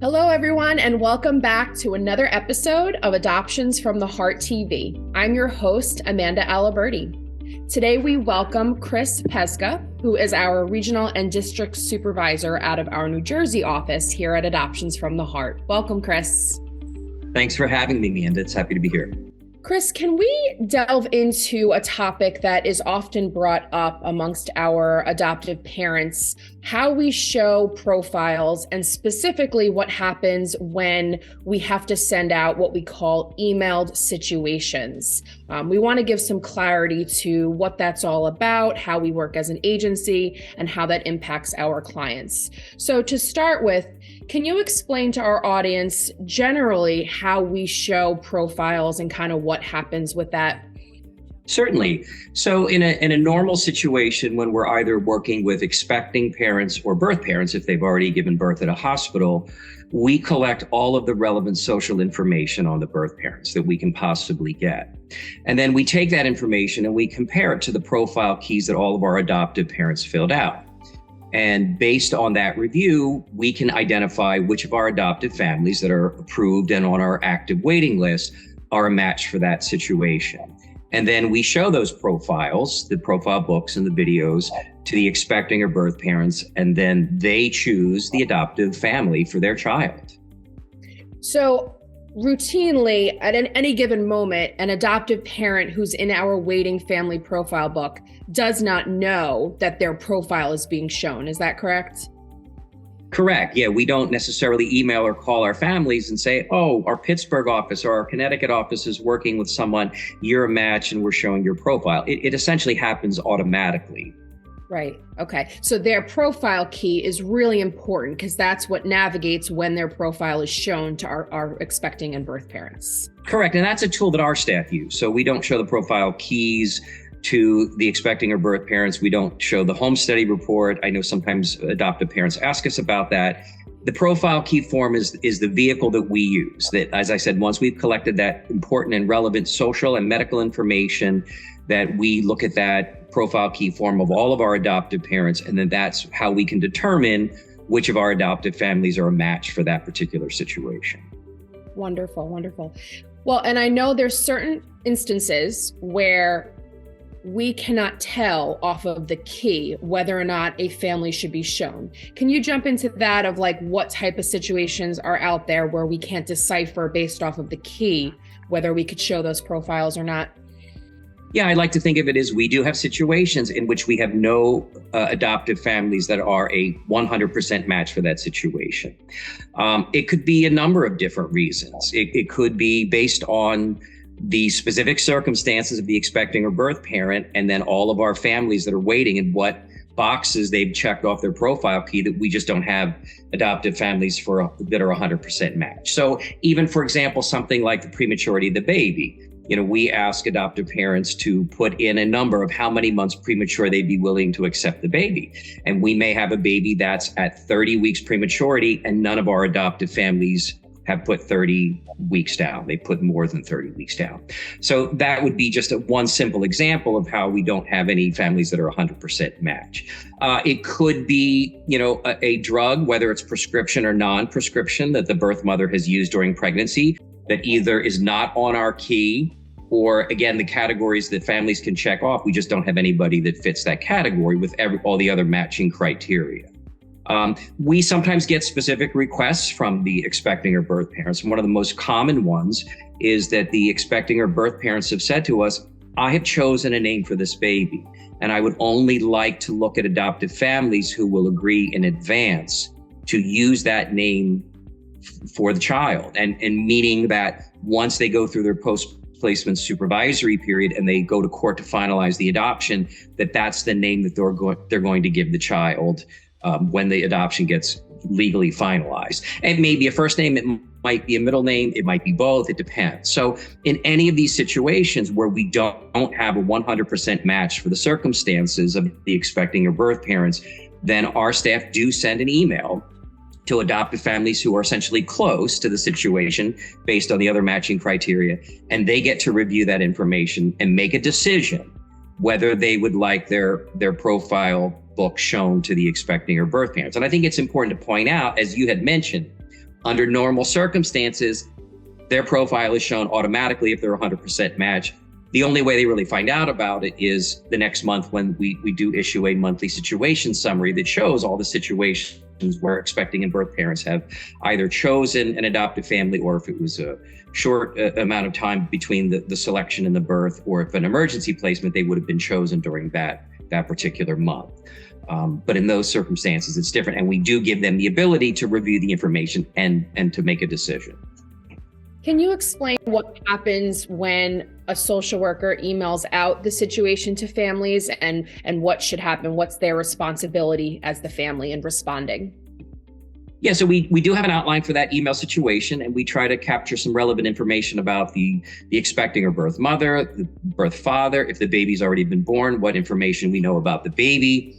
Hello, everyone, and welcome back to another episode of Adoptions from the Heart TV. I'm your host, Amanda Aliberti. Today, we welcome Chris Pesca, who is our regional and district supervisor out of our New Jersey office here at Adoptions from the Heart. Welcome, Chris. Thanks for having me, Amanda. It's happy to be here. Chris, can we delve into a topic that is often brought up amongst our adoptive parents, how we show profiles and specifically what happens when we have to send out what we call emailed situations? We want to give some clarity to what that's all about, how we work as an agency, and how that impacts our clients. So to start with, can you explain to our audience generally how we show profiles and kind of what happens with that? Certainly. So in a normal situation, when we're either working with expecting parents or birth parents, if they've already given birth at a hospital, we collect all of the relevant social information on the birth parents that we can possibly get. And then we take that information and we compare it to the profile keys that all of our adoptive parents filled out. And based on that review, we can identify which of our adoptive families that are approved and on our active waiting list are a match for that situation. And then we show those profiles, the profile books and the videos, to the expecting or birth parents, and then they choose the adoptive family for their child. So routinely, at any given moment, an adoptive parent who's in our waiting family profile book does not know that their profile is being shown. Is that correct? Correct. Yeah, we don't necessarily email or call our families and say, oh, our Pittsburgh office or our Connecticut office is working with someone, you're a match and we're showing your profile. It essentially happens automatically. Right. Okay. So their profile key is really important because that's what navigates when their profile is shown to our expecting and birth parents. Correct. And that's a tool that our staff use. So we don't show the profile keys to the expecting or birth parents. We don't show the home study report. I know sometimes adoptive parents ask us about that. The profile key form is the vehicle that we use. That, as I said, once we've collected that important and relevant social and medical information, that we look at that profile key form of all of our adoptive parents, and then that's how we can determine which of our adoptive families are a match for that particular situation. Wonderful, wonderful. Well, and I know there's certain instances where we cannot tell off of the key whether or not a family should be shown. Can you jump into that of like what type of situations are out there where we can't decipher based off of the key whether we could show those profiles or not? Yeah, I like to think of it as we do have situations in which we have no adoptive families that are a 100% match for that situation. It could be a number of different reasons. It could be based on the specific circumstances of the expecting or birth parent, and then all of our families that are waiting and what boxes they've checked off their profile key that we just don't have adoptive families that are 100% match. So even, for example, something like the prematurity of the baby, we ask adoptive parents to put in a number of how many months premature they'd be willing to accept the baby. And we may have a baby that's at 30 weeks prematurity, and none of our adoptive families have put 30 weeks down. They put more than 30 weeks down. So that would be just one simple example of how we don't have any families that are 100% match. It could be, a drug, whether it's prescription or non-prescription, that the birth mother has used during pregnancy that either is not on our key, or again, the categories that families can check off. We just don't have anybody that fits that category with all the other matching criteria. We sometimes get specific requests from the expecting or birth parents. One of the most common ones is that the expecting or birth parents have said to us, I have chosen a name for this baby, and I would only like to look at adoptive families who will agree in advance to use that name for the child. And meaning that once they go through their post-placement supervisory period and they go to court to finalize the adoption, that's the name that they're going to give the child when the adoption gets legally finalized. It may be a first name, it might be a middle name, it might be both, it depends. So in any of these situations where we don't have a 100% match for the circumstances of the expecting or birth parents, then our staff do send an email to adoptive families who are essentially close to the situation based on the other matching criteria, and they get to review that information and make a decision whether they would like their profile book shown to the expecting or birth parents. And I think it's important to point out, as you had mentioned, Under normal circumstances, their profile is shown automatically if they're 100% match. The only way they really find out about it is the next month when we do issue a monthly situation summary that shows all the situations where expecting and birth parents have either chosen an adoptive family, or if it was a short amount of time between the selection and the birth, or if an emergency placement, they would have been chosen during that particular month. But in those circumstances, it's different. And we do give them the ability to review the information and to make a decision. Can you explain what happens when a social worker emails out the situation to families, and what should happen? What's their responsibility as the family in responding? Yeah, so we do have an outline for that email situation, and we try to capture some relevant information about the expecting or birth mother, the birth father, if the baby's already been born, what information we know about the baby,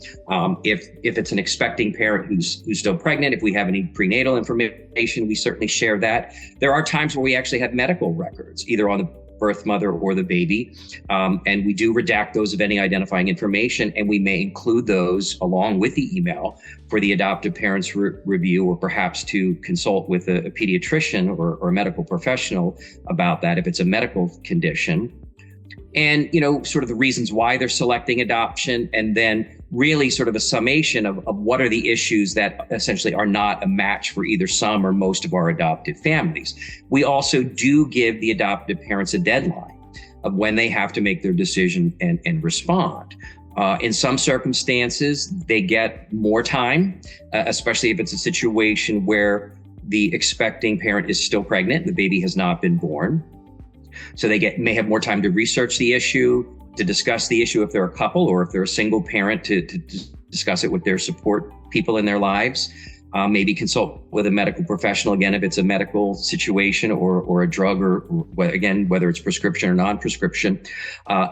if it's an expecting parent who's still pregnant, if we have any prenatal information, we certainly share that. There are times where we actually have medical records, either on the birth mother or the baby. And we do redact those of any identifying information, and we may include those along with the email for the adoptive parents review, or perhaps to consult with a pediatrician or a medical professional about that if it's a medical condition. And, sort of the reasons why they're selecting adoption, and then really sort of a summation of what are the issues that essentially are not a match for either some or most of our adoptive families. We also do give the adoptive parents a deadline of when they have to make their decision and respond. In some circumstances, they get more time, especially if it's a situation where the expecting parent is still pregnant, the baby has not been born. So they may have more time to research the issue, to discuss the issue if they're a couple, or if they're a single parent, to discuss it with their support people in their lives. Maybe consult with a medical professional, again, if it's a medical situation or a drug, or again, whether it's prescription or non-prescription.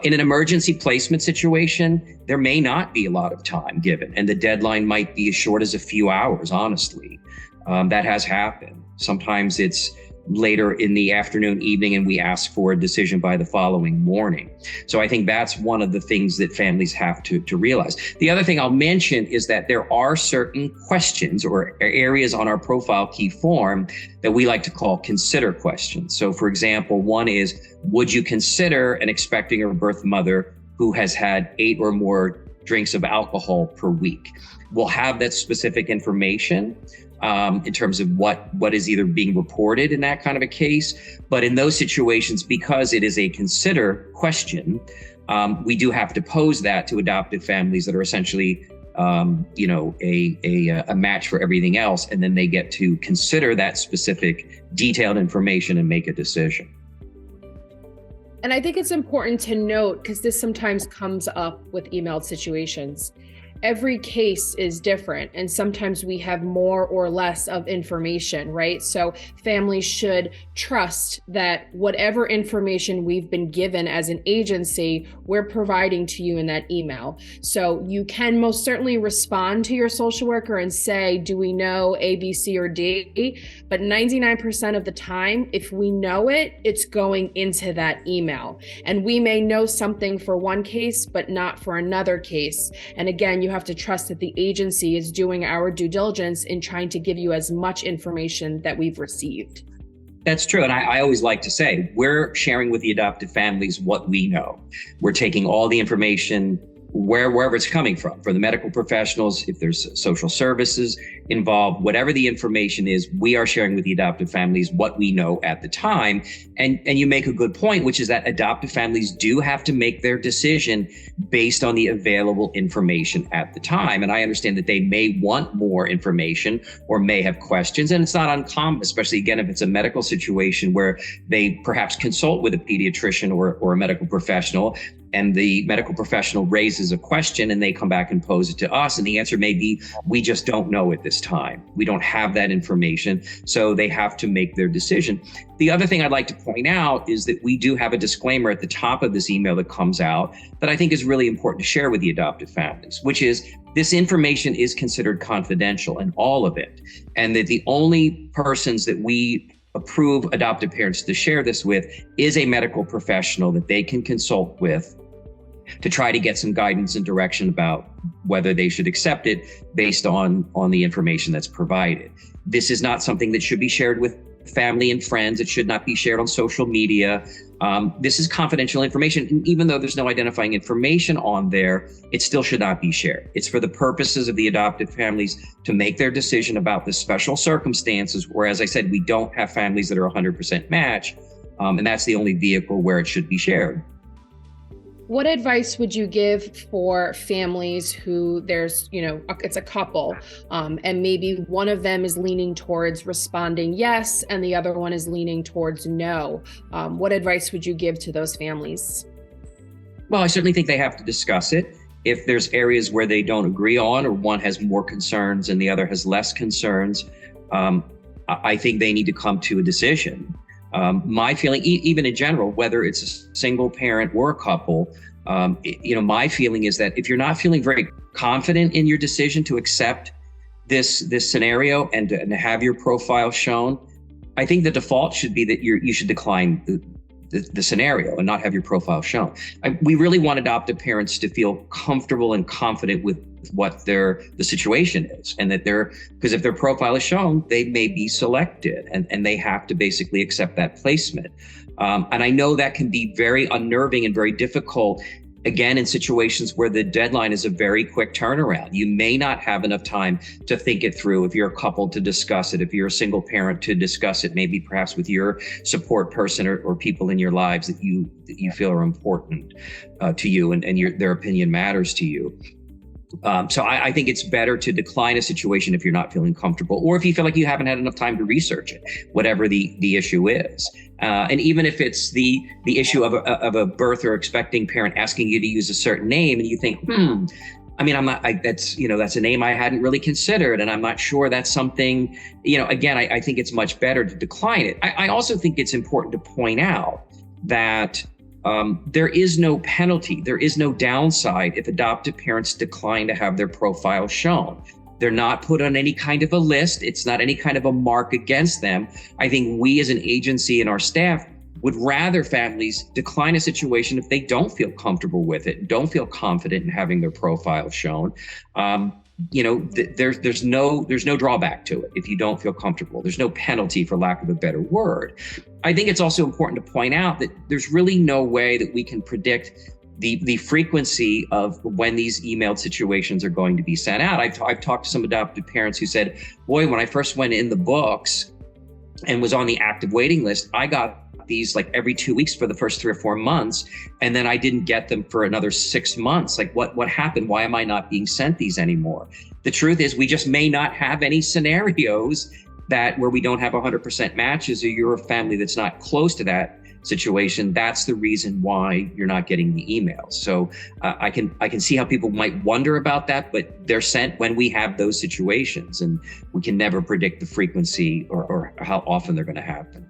In an emergency placement situation, there may not be a lot of time given, and the deadline might be as short as a few hours, honestly. That has happened. Sometimes it's later in the afternoon, evening, and we ask for a decision by the following morning. So I think that's one of the things that families have to realize. The other thing I'll mention is that there are certain questions or areas on our profile key form that we like to call consider questions. So for example, one is, would you consider an expecting or birth mother who has had 8 or more drinks of alcohol per week? We'll have that specific information in terms of what is either being reported in that kind of a case. But in those situations, because it is a consider question, we do have to pose that to adoptive families that are essentially a match for everything else, and then they get to consider that specific detailed information and make a decision. And I think it's important to note, because this sometimes comes up with emailed situations, every case is different, and sometimes we have more or less of information, right? So families should trust that whatever information we've been given as an agency, we're providing to you in that email. So you can most certainly respond to your social worker and say, do we know A, B, C, or D? But 99% of the time, if we know it, it's going into that email. And we may know something for one case, but not for another case. And again, you have to trust that the agency is doing our due diligence in trying to give you as much information that we've received. That's true. And I always like to say, we're sharing with the adoptive families what we know. We're taking all the information wherever it's coming from the medical professionals, if there's social services involved, whatever the information is, we are sharing with the adoptive families what we know at the time. And you make a good point, which is that adoptive families do have to make their decision based on the available information at the time. And I understand that they may want more information or may have questions. And it's not uncommon, especially again, if it's a medical situation where they perhaps consult with a pediatrician or a medical professional, and the medical professional raises a question and they come back and pose it to us. And the answer may be, we just don't know at this time. We don't have that information. So they have to make their decision. The other thing I'd like to point out is that we do have a disclaimer at the top of this email that comes out that I think is really important to share with the adoptive families, which is this information is considered confidential, and all of it. And that the only persons that we approve adoptive parents to share this with is a medical professional that they can consult with to try to get some guidance and direction about whether they should accept it based on the information that's provided. This is not something that should be shared with family and friends. It should not be shared on social media. This is confidential information. And even though there's no identifying information on there, it still should not be shared. It's for the purposes of the adopted families to make their decision about the special circumstances, where, as I said, we don't have families that are 100% match. And that's the only vehicle where it should be shared. What advice would you give for families who it's a couple, and maybe one of them is leaning towards responding yes, and the other one is leaning towards no? What advice would you give to those families? Well, I certainly think they have to discuss it. If there's areas where they don't agree on, or one has more concerns and the other has less concerns, I think they need to come to a decision. My feeling, even in general, whether it's a single parent or a couple, my feeling is that if you're not feeling very confident in your decision to accept this scenario and to have your profile shown, I think the default should be that you should decline the scenario and not have your profile shown. We really want adoptive parents to feel comfortable and confident with what the situation is, and that because if their profile is shown, they may be selected, and they have to basically accept that placement. And I know that can be very unnerving and very difficult, again, in situations where the deadline is a very quick turnaround. You may not have enough time to think it through. If you're a couple, to discuss it. If you're a single parent, to discuss it, maybe perhaps with your support person or people in your lives that you feel are important to you, and their opinion matters to you. So I think it's better to decline a situation if you're not feeling comfortable, or if you feel like you haven't had enough time to research it, whatever the issue is. And even if it's the issue of a birth or expecting parent asking you to use a certain name, and you think, that's a name I hadn't really considered, and I'm not sure that's something, again, I think it's much better to decline it. I also think it's important to point out that there is no penalty, there is no downside if adoptive parents decline to have their profile shown. They're not put on any kind of a list. It's not any kind of a mark against them. I think we as an agency and our staff would rather families decline a situation if they don't feel comfortable with it, don't feel confident in having their profile shown. There's no drawback to it if you don't feel comfortable. There's no penalty, for lack of a better word. I think it's also important to point out that there's really no way that we can predict the frequency of when these emailed situations are going to be sent out. I've talked to some adoptive parents who said, boy, when I first went in the books and was on the active waiting list, I got these like every 2 weeks for the first 3 or 4 months. And then I didn't get them for another 6 months. Like what happened? Why am I not being sent these anymore? The truth is we just may not have any scenarios where we don't have 100% matches, or you're a family that's not close to that situation. That's the reason why you're not getting the emails. So I can see how people might wonder about that, but they're sent when we have those situations, and we can never predict the frequency or how often they're going to happen.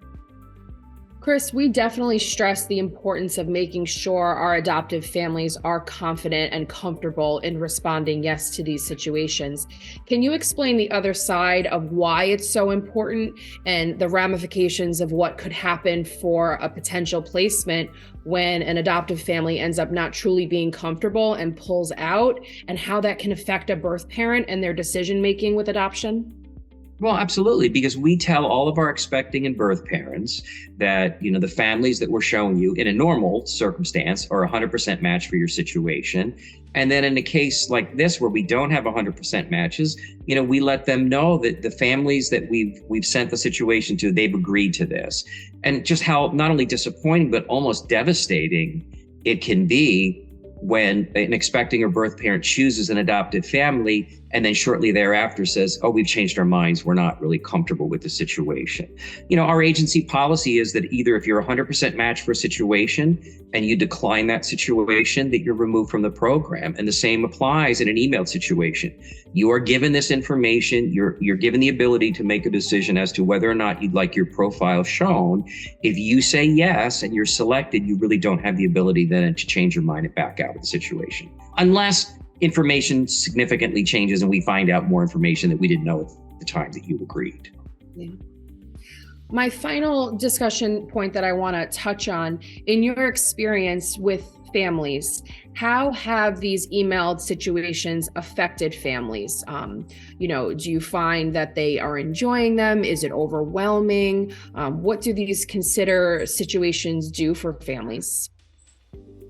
Chris, we definitely stress the importance of making sure our adoptive families are confident and comfortable in responding yes to these situations. Can you explain the other side of why it's so important, and the ramifications of what could happen for a potential placement when an adoptive family ends up not truly being comfortable and pulls out, and how that can affect a birth parent and their decision-making with adoption? Well, absolutely, because we tell all of our expecting and birth parents that, the families that we're showing you in a normal circumstance are 100% match for your situation. And then in a case like this, where we don't have 100% matches, we let them know that the families that we've sent the situation to, they've agreed to this. And just how not only disappointing, but almost devastating it can be when an expecting or birth parent chooses an adoptive family and then shortly thereafter says, oh, we've changed our minds, we're not really comfortable with the situation. Our agency policy is that either if you're 100% match for a situation and you decline that situation, that you're removed from the program. And the same applies in an emailed situation. You are given this information, you're given the ability to make a decision as to whether or not you'd like your profile shown. If you say yes and you're selected, you really don't have the ability then to change your mind and back out of the situation, unless information significantly changes and we find out more information that we didn't know at the time that you agreed. Yeah. My final discussion point that I want to touch on, in your experience with families, how have these emailed situations affected families? Do you find that they are enjoying them? Is it overwhelming? What do these consider situations do for families?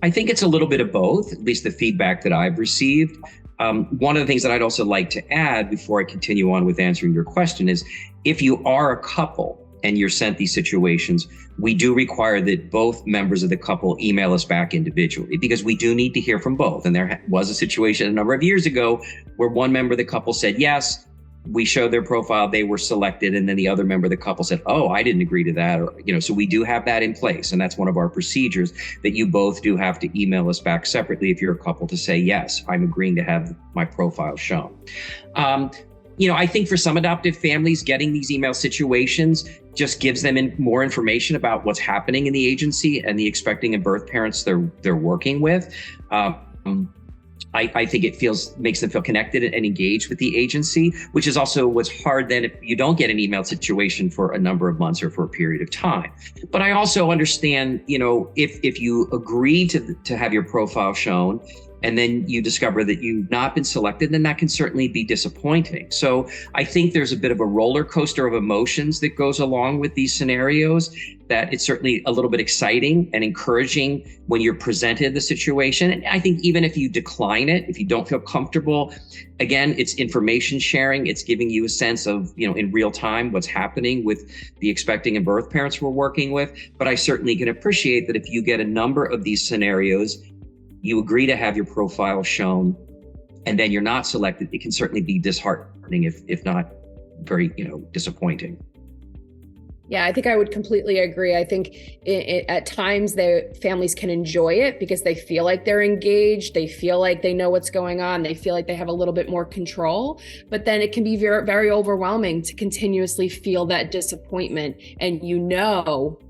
I think it's a little bit of both, at least the feedback that I've received. One of the things that I'd also like to add before I continue on with answering your question is, if you are a couple and you're sent these situations, we do require that both members of the couple email us back individually, because we do need to hear from both. And there was a situation a number of years ago where one member of the couple said yes, we showed their profile, they were selected, and then the other member of the couple said, oh, I didn't agree to that. Or, so we do have that in place. And that's one of our procedures, that you both do have to email us back separately if you're a couple to say, yes, I'm agreeing to have my profile shown. I think for some adoptive families, getting these email situations just gives them more information about what's happening in the agency and the expecting and birth parents they're working with. I think it makes them feel connected and engaged with the agency, which is also what's hard then if you don't get an email situation for a number of months or for a period of time. But I also understand, if you agree to have your profile shown and then you discover that you've not been selected, then that can certainly be disappointing. So I think there's a bit of a roller coaster of emotions that goes along with these scenarios, that it's certainly a little bit exciting and encouraging when you're presented the situation. And I think even if you decline it, if you don't feel comfortable, again, it's information sharing. It's giving you a sense of, in real time, what's happening with the expecting and birth parents we're working with. But I certainly can appreciate that if you get a number of these scenarios, you agree to have your profile shown, and then you're not selected, it can certainly be disheartening, if not very, disappointing. Yeah, I think I would completely agree. I think at times the families can enjoy it because they feel like they're engaged. They feel like they know what's going on. They feel like they have a little bit more control. But then it can be very, very overwhelming to continuously feel that disappointment. And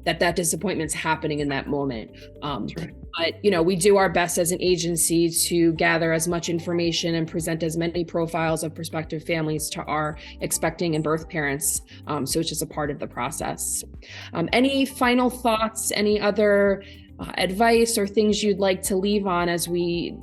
that disappointment's happening in that moment. That's right. But, we do our best as an agency to gather as much information and present as many profiles of prospective families to our expecting and birth parents. So it's just a part of the process. Any final thoughts, any other advice or things you'd like to leave on as we,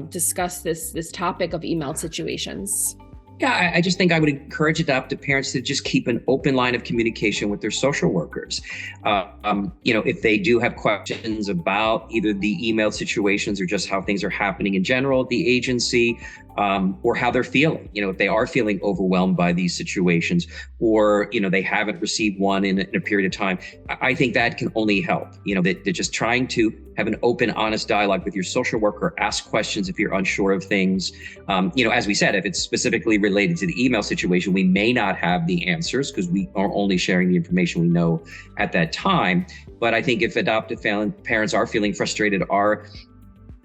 discuss this topic of emailed situations? Yeah, I just think I would encourage adoptive parents to just keep an open line of communication with their social workers. If they do have questions about either the email situations or just how things are happening in general at the agency, or how they're feeling, if they are feeling overwhelmed by these situations, or, they haven't received one in a period of time, I think that can only help, that they're just trying to have an open, honest dialogue with your social worker, ask questions if you're unsure of things. As we said, if it's specifically related to the email situation, we may not have the answers because we are only sharing the information we know at that time. But I think if adoptive parents are feeling frustrated, are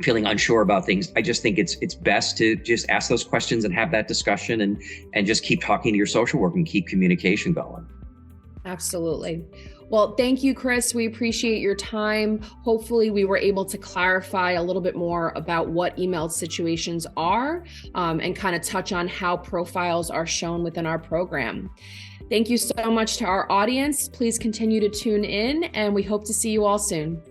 feeling unsure about things, I just think it's best to just ask those questions and have that discussion and just keep talking to your social worker and keep communication going. Absolutely. Well, thank you, Chris. We appreciate your time. Hopefully we were able to clarify a little bit more about what emailed situations are, and kind of touch on how profiles are shown within our program. Thank you so much to our audience. Please continue to tune in, and we hope to see you all soon.